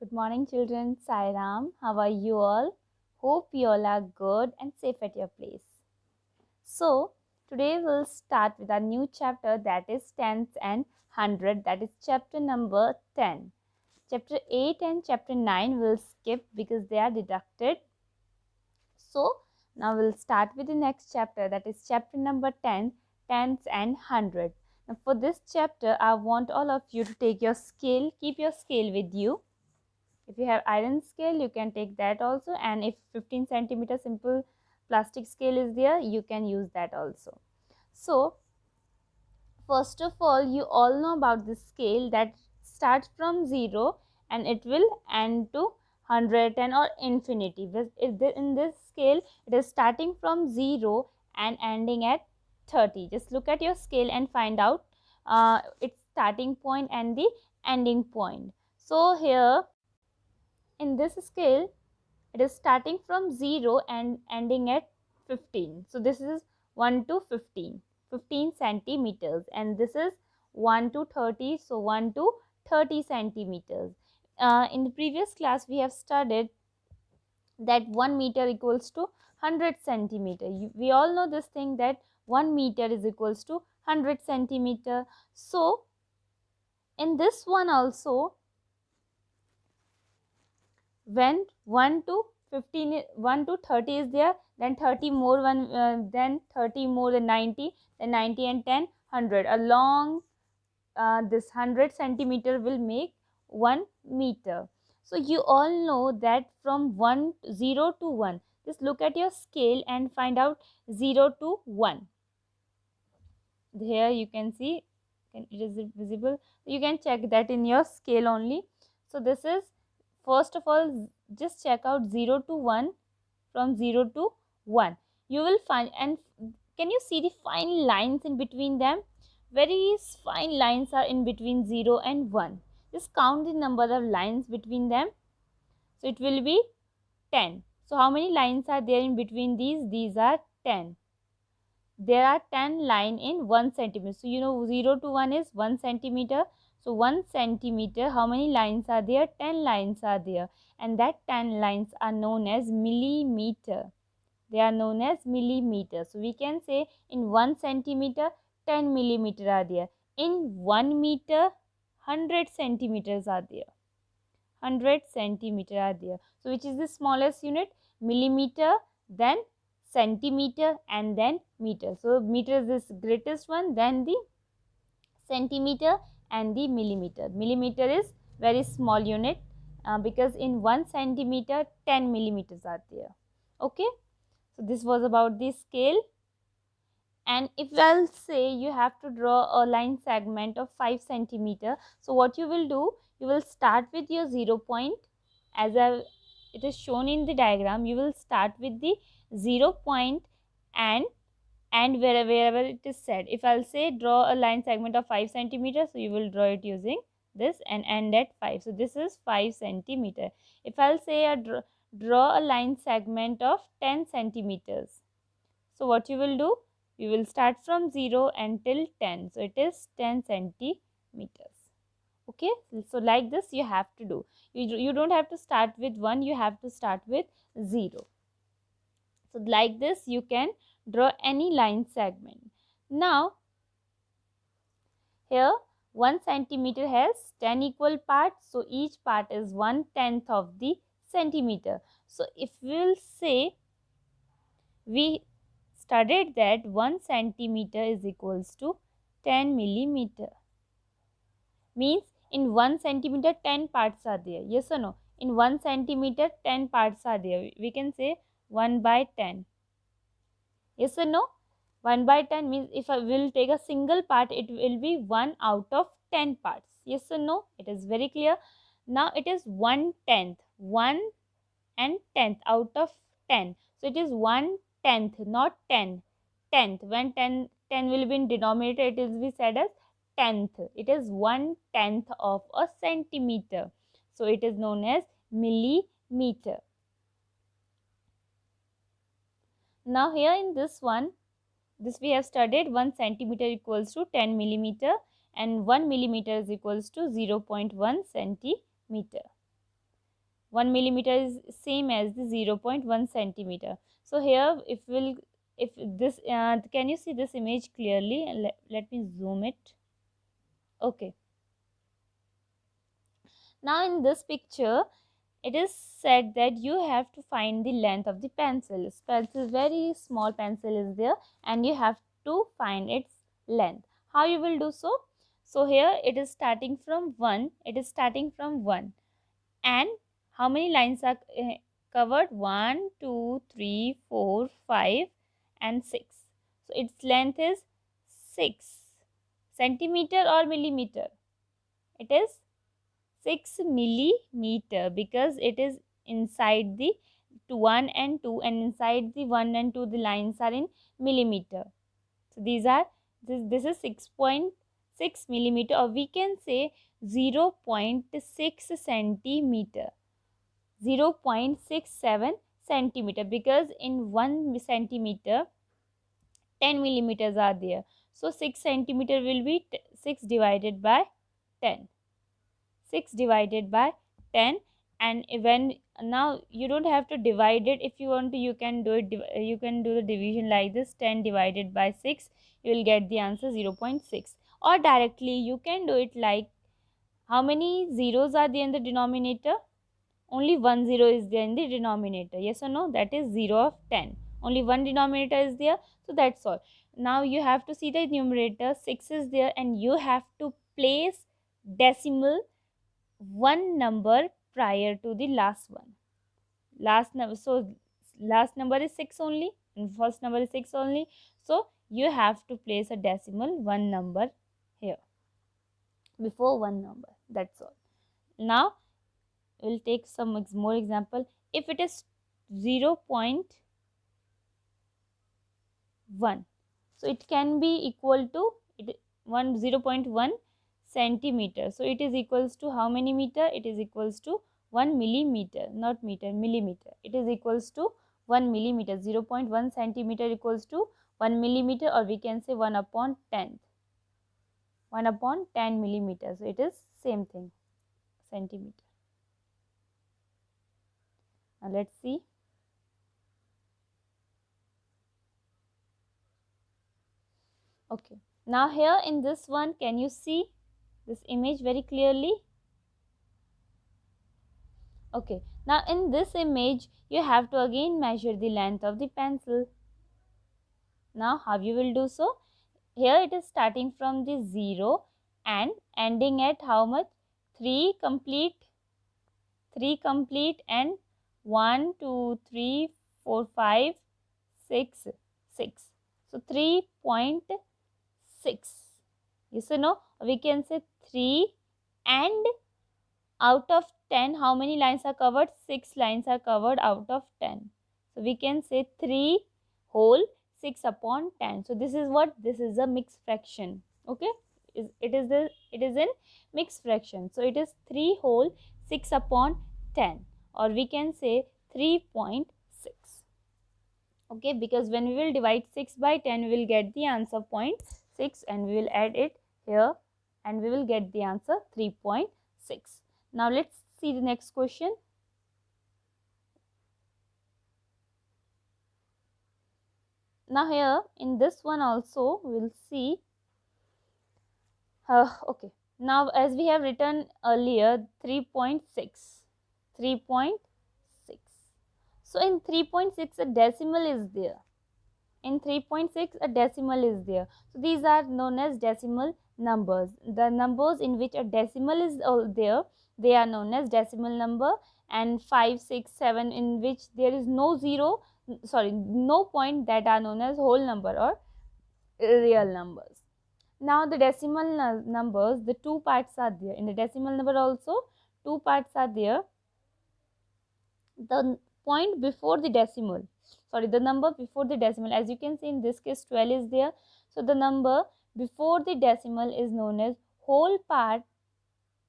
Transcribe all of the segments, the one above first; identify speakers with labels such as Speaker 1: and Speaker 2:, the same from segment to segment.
Speaker 1: Good morning, children. Sairam. How are you all? Hope you all are good and safe at your place. So, today we'll start with our new chapter, that is tenths and hundred, that is chapter number 10. Chapter 8 and chapter 9 will skip because they are deducted. So, now we'll start with the next chapter, that is chapter number 10, tenths and hundred. Now, for this chapter, I want all of you to take your scale, keep your scale with you. If you have iron scale, you can take that also, and if 15 centimeter simple plastic scale is there, you can use that also. So first of all, you all know about this scale that starts from 0 and it will end to 110 or infinity. In this scale, it is starting from 0 and ending at 30. Just look at your scale and find out its starting point and the ending point. So here in this scale, it is starting from 0 and ending at 15. So this is 1 to 15 centimeters, and this is 1 to 30, so 1 to 30 centimeters. In the previous class, we have studied that 1 meter equals to 100 centimeter. We all know this thing, that 1 meter is equals to 100 centimeter. So in this one also, when 1 to 15 1 to 30 is there, then 30 more then 30 more than 90, then 90 and 10 100 along this 100 centimeter will make 1 meter. So you all know that from 0 to 1, just look at your scale and find out 0 to 1. Here you can see, it is visible, you can check that in your scale only. So this is, first of all, just check out 0 to 1. From 0 to 1, you will find, and can you see the fine lines in between them? Very fine lines are in between 0 and 1. Just count the number of lines between them. So it will be 10. So how many lines are there in between these? These are 10. There are 10 line in 1 centimeter. So you know 0 to 1 is 1 centimeter. So 1 centimeter, how many lines are there? 10 lines are there, and that 10 lines are known as millimeter. They are known as millimeter. So we can say in 1 centimeter 10 millimeter are there. In 1 meter 100 centimeters are there. 100 centimeter are there. So which is the smallest unit? Millimeter, then centimeter, and then meter. So meter is this greatest one, then the centimeter and the millimeter. Millimeter is very small unit because in 1 centimeter 10 millimeters are there. Okay, so this was about the scale. And if I'll say you have to draw a line segment of 5 centimeter, so what you will do, you will start with your 0 point, as it is shown in the diagram. You will start with the 0 point and wherever it is said. If I'll say draw a line segment of 5 centimeters, so you will draw it using this and end at 5. So this is 5 centimeter. If I'll say draw a line segment of 10 centimeters, so what you will do, you will start from 0 until 10. So it is 10 centimeters. Okay, so like this you have to do. You don't have to start with 1, you have to start with 0. So like this you can draw any line segment. Now here 1 centimeter has 10 equal parts, so each part is 1/10 of the centimeter. So if we will say, we studied that 1 centimeter is equals to 10 millimeter. Means in 1 centimeter 10 parts are there. Yes or no? In 1 centimeter 10 parts are there. We can say 1 by 10. Yes or no? 1 by 10 means if I will take a single part, it will be 1 out of 10 parts. Yes or no? It is very clear. Now it is 1/10. 1 and 10th out of 10. So it is 1/10, not 10. 10th. When 10 will be in denominator, it will be said as 10th. It is 1/10 of a centimeter. So it is known as millimeter. Now here in this one, this we have studied 1 centimeter equals to 10 millimeter and 1 millimeter is equals to 0.1 centimeter. 1 millimeter is same as the 0.1 centimeter. So here if this can you see this image clearly? Let me zoom it. Okay, now in this picture it is said that you have to find the length of the pencil. Pencil, very small pencil is there, and you have to find its length. How you will do so? So here it is starting from 1. It is starting from 1. And how many lines are covered? 1, 2, 3, 4, 5 and 6. So its length is 6 centimeter or millimeter. It is 6 millimeter because it is inside the 1 and 2, and inside the 1 and 2 the lines are in millimeter. So these are this is 6.6 millimeter, or we can say 0.6 centimeter, 0.67 centimeter, because in 1 centimeter 10 millimeters are there. So 6 centimeter will be 6 divided by 10. 6 divided by 10. And when now you don't have to divide it. If you want to, you can do it, you can do the division like this: 10 divided by 6, you will get the answer 0.6. Or directly you can do it like, how many zeros are there in the denominator? Only one zero is there in the denominator. Yes or no? That is 0 of 10. Only one denominator is there. So that's all. Now you have to see the numerator. 6 is there, and you have to place decimal one number prior to the last one. Last number, so last number is 6 only, and first number is 6 only. So you have to place a decimal one number here before one number. That's all. Now we'll take some more example. If it is 0.1, so it can be equal to 0.1 centimeter. So it is equals to how many meter? It is equals to 1 millimeter, not meter, millimeter. It is equals to 1 millimeter. 0.1 centimeter equals to 1 millimeter, or we can say 1 upon 10. 1 upon 10 millimeters. So it is same thing, centimeter. Now let's see. Okay, now here in this one, can you see this image very clearly? Okay, now in this image you have to again measure the length of the pencil. Now how you will do so? Here it is starting from the 0 and ending at how much? 3 complete, 3 complete, and 1, 2, 3, 4, 5, 6, 6. So 3.6. Yes or no? We can say 3, and out of 10, how many lines are covered? 6 lines are covered out of 10. So we can say 3 whole 6 upon 10. So this is what? This is a mixed fraction. Okay, it is in mixed fraction. So it is 3 whole 6 upon 10, or we can say 3.6. Okay, because when we will divide 6 by 10, we will get the answer 0.6, and we will add it here, and we will get the answer 3.6. Now let's see the next question. Now here in this one also we'll see. Okay, now as we have written earlier 3.6, 3.6. So in 3.6 a decimal is there. In 3.6 a decimal is there. So these are known as decimal numbers. The numbers in which a decimal is there, they are known as decimal number. And 5, 6, 7 in which there is no zero, sorry, no point, that are known as whole number or real numbers. Now the decimal numbers, the two parts are there. In the decimal number also two parts are there. The point before the decimal, sorry, the number before the decimal, as you can see in this case 12 is there. So the number before the decimal is known as whole part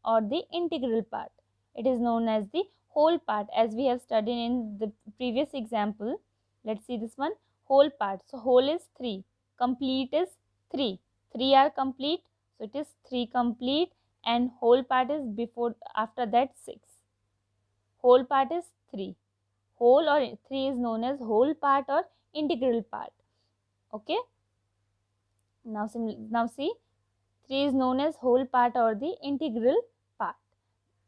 Speaker 1: or the integral part. It is known as the whole part, as we have studied in the previous example. Let's see this one, whole part. So whole is 3, complete is 3. 3 are complete, so it is 3 complete, and whole part is before, after that 6. whole part is 3. Whole or 3 is known as whole part or integral part. Okay. Now see, 3 is known as whole part or the integral part.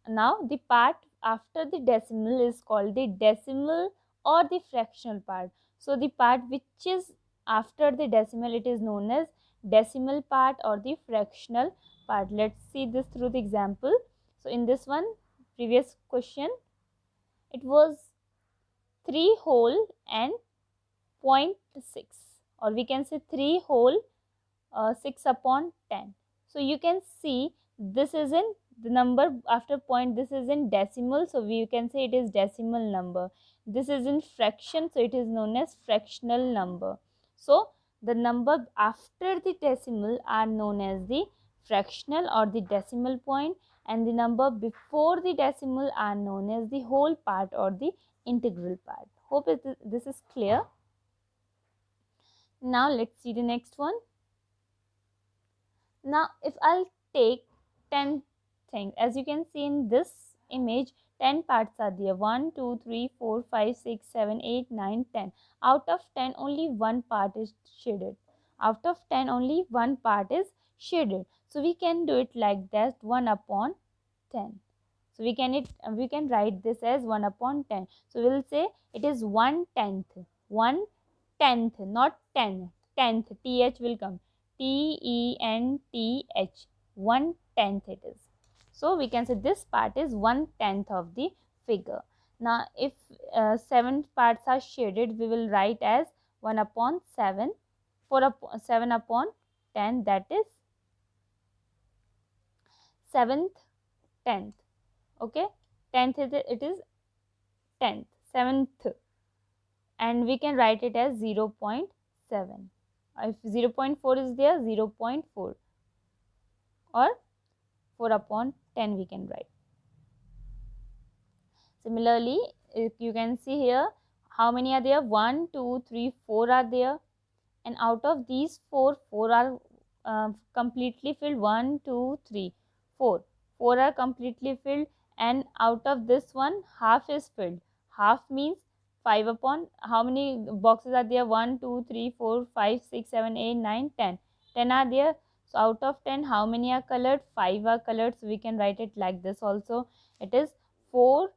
Speaker 1: Now the part after the decimal is called the decimal or the fractional part. So the part which is after the decimal, it is known as decimal part or the fractional part. Let's see this through the example. So in this one, previous question, it was 3 whole and 0.6, or we can say 3 whole 6 upon 10. So you can see this is in the number after point, this is in decimal, so we can say it is decimal number. This is in fraction, so it is known as fractional number. So the number after the decimal are known as the fractional or the decimal point, and the number before the decimal are known as the whole part or the integral part. Hope this is clear. Now let's see the next one. Now if I'll take 10 things, as you can see in this image, 10 parts are there. 1, 2, 3, 4, 5, 6, 7, 8, 9, 10. Out of 10, only one part is shaded. Out of 10, only one part is shaded. So we can do it like that, 1 upon 10. So we can write this as 1 upon 10. So we'll say it is 1/10. 1/10, not 10. 10th, th will come. TENTH. 1/10 it is. So we can say this part is 1/10 of the figure. Now if 7 parts are shaded, we will write as 1 upon 7. 7 upon 10, that is 7th 10th. Okay, 10th it is 10th, 7th, and we can write it as 0.7. If 0.4 is there, 0.4, or 4 upon 10 we can write. Similarly, if you can see here, how many are there? 1, 2, 3, 4 are there, and out of these 4 are completely filled. 1, 2, 3, 4 are completely filled, and out of this one, half is filled. Half means 5 upon, how many boxes are there? 1, 2, 3, 4, 5, 6, 7, 8, 9, 10. 10 are there. So out of 10, how many are colored? 5 are colored. So we can write it like this also. It is 4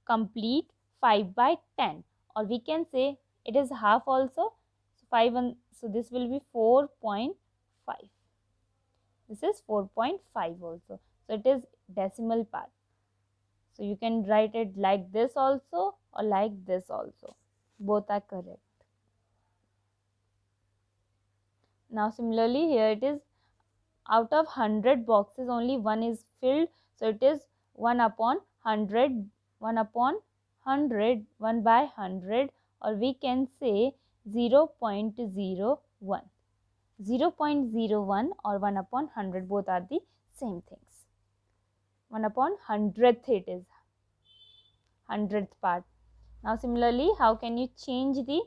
Speaker 1: complete 5 by 10, or we can say it is half also. So 5 and so this will be 4.5. This is 4.5 also. So it is decimal part. So you can write it like this also or like this also. Both are correct. Now similarly here it is, out of 100 boxes only one is filled. So it is 1 upon 100, 1 upon 100, 1 by 100, or we can say 0.01. 0.01 or 1 upon 100, both are the same things. 1 upon 100th it is, 100th part. Now similarly, how can you change the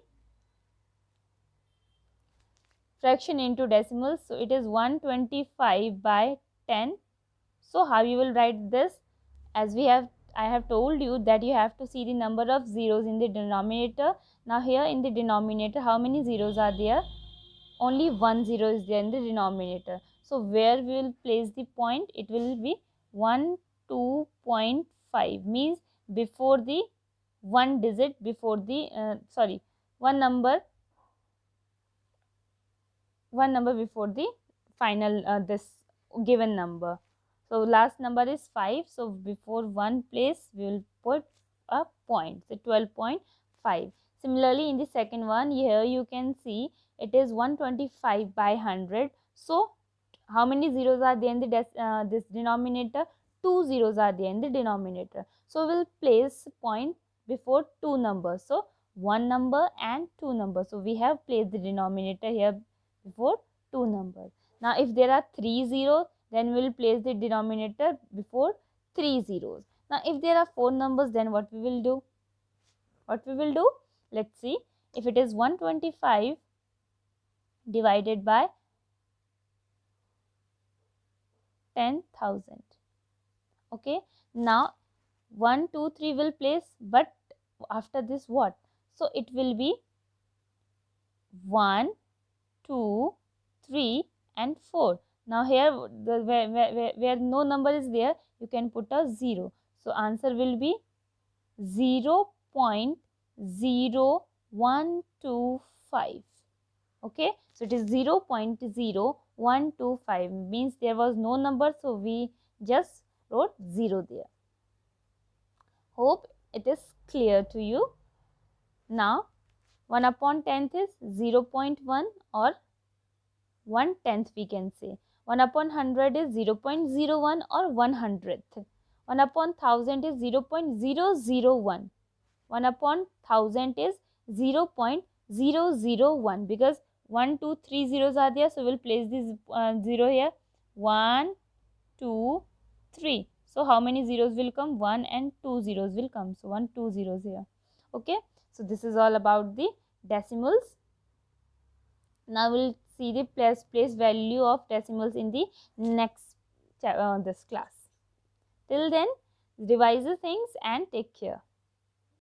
Speaker 1: fraction into decimals? So it is 125 by 10. So how you will write this? As I have told you that you have to see the number of zeros in the denominator. Now here in the denominator, how many zeros are there? Only 1 0 is there in the denominator. So where we will place the point? It will be 1, 2.5, means before the one digit, before the one number before the final this given number. So last number is 5. So before one place we will put a point. So 12.5. Similarly, in the second one, here you can see it is 125 by 100. So how many zeros are there in the this denominator? 2 zeros are there in the denominator. So we'll place point before two numbers. So one number and two numbers. So we have placed the denominator here before two numbers. Now if there are 3 zeros, then we will place the denominator before 3 zeros. Now if there are 4 numbers, then what we will do? Let's see. If it is 125 divided by 10,000. Okay. Now 1, 2, 3 will place, but after this what? So it will be 1, 2, 3 and 4. Now here where no number is there, you can put a 0. So answer will be 0.0125. Okay, so it is 0.0125, means there was no number, so we just wrote 0 there. Hope it is clear to you. Now 1 upon 10th is 0.1 or 1/10 we can say. 1 upon 100 is 0.01 or 1/100th. 1 upon 1000 is 0.001. 1 upon 1000 is 0.001, because 1, 2, 3 zeros are there, so we'll place this 0 here. 1, 2, 3. So how many zeros will come? 1 and 2 zeros will come. So 1, 2 zeros here. Okay. So this is all about the decimals. Now we'll see the place value of decimals in the next this class. Till then, revise the things and take care.